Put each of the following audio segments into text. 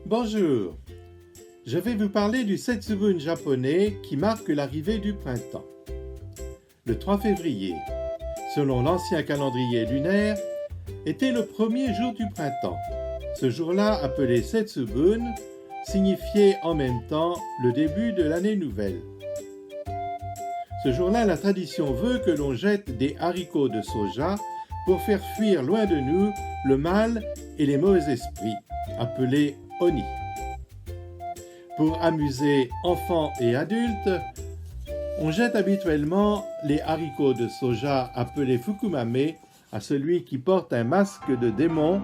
Bonjour, je vais vous parler du Setsubun japonais qui marque l'arrivée du printemps. Le 3 février, selon l'ancien calendrier lunaire, était le premier jour du printemps. Ce jour-là, appelé Setsubun, signifiait en même temps le début de l'année nouvelle. Ce jour-là, la tradition veut que l'on jette des haricots de soja pour faire fuir loin de nous le mal et les mauvais esprits, appelés Oni. Pour amuser enfants et adultes, on jette habituellement les haricots de soja appelés fukumame à celui qui porte un masque de démon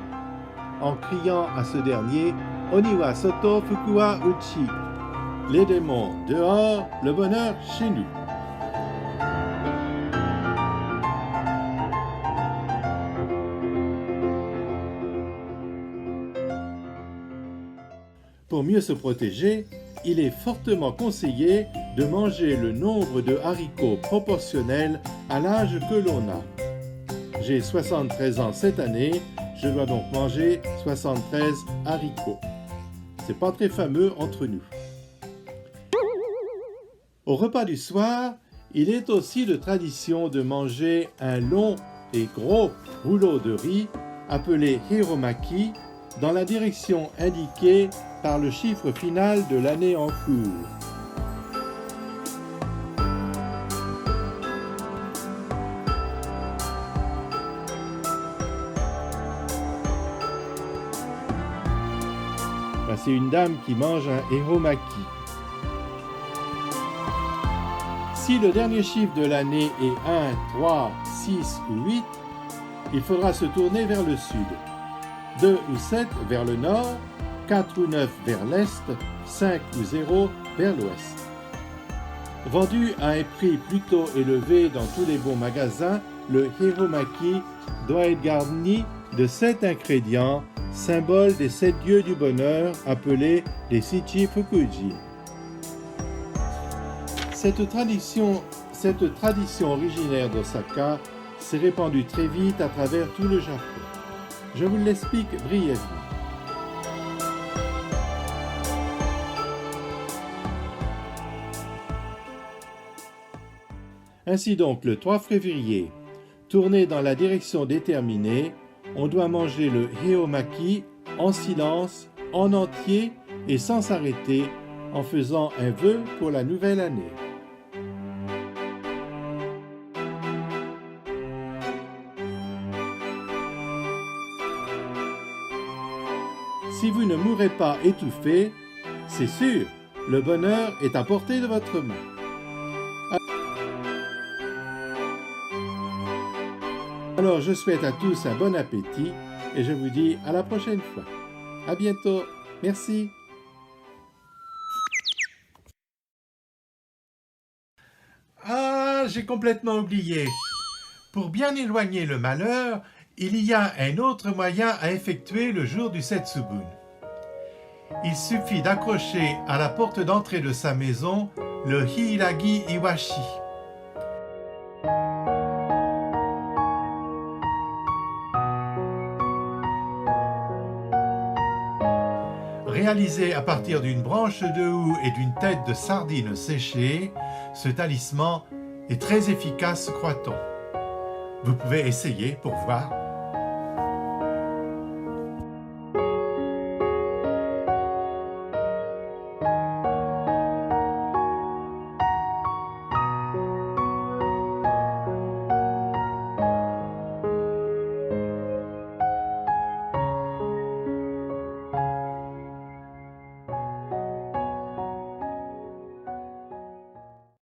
en criant à ce dernier « Oni wa soto, fuku wa uchi » les démons dehors, le bonheur chez nous. Pour mieux se protéger, il est fortement conseillé de manger le nombre de haricots proportionnel à l'âge que l'on a. J'ai 73 ans cette année, je dois donc manger 73 haricots. C'est pas très fameux entre nous. Au repas du soir, il est aussi de tradition de manger un long et gros rouleau de riz appelé hiromaki dans la direction indiquée par le chiffre final de l'année en cours. C'est une dame qui mange un hiromaki. Si le dernier chiffre de l'année est 1, 3, 6 ou 8, il faudra se tourner vers le sud. 2 ou 7 vers le nord, 4 ou 9 vers l'est, 5 ou 0 vers l'ouest. Vendu à un prix plutôt élevé dans tous les bons magasins, le hiromaki doit être garni de 7 ingrédients, symbole des 7 dieux du bonheur appelés les Shichi Fukuji. Cette tradition originaire d'Osaka s'est répandue très vite à travers tout le Japon. Je vous l'explique brièvement. Ainsi donc, le 3 février, tourné dans la direction déterminée, on doit manger le hiromaki en silence, en entier et sans s'arrêter, en faisant un vœu pour la nouvelle année. Si vous ne mourrez pas étouffé, c'est sûr, le bonheur est à portée de votre main. Alors je souhaite à tous un bon appétit et je vous dis à la prochaine fois. À bientôt. Merci. Ah, j'ai complètement oublié. Pour bien éloigner le malheur, il y a un autre moyen à effectuer le jour du Setsubun. Il suffit d'accrocher à la porte d'entrée de sa maison le Hiiragi Iwashi. Réalisé à partir d'une branche de houx et d'une tête de sardine séchée, ce talisman est très efficace, croit-on. Vous pouvez essayer pour voir.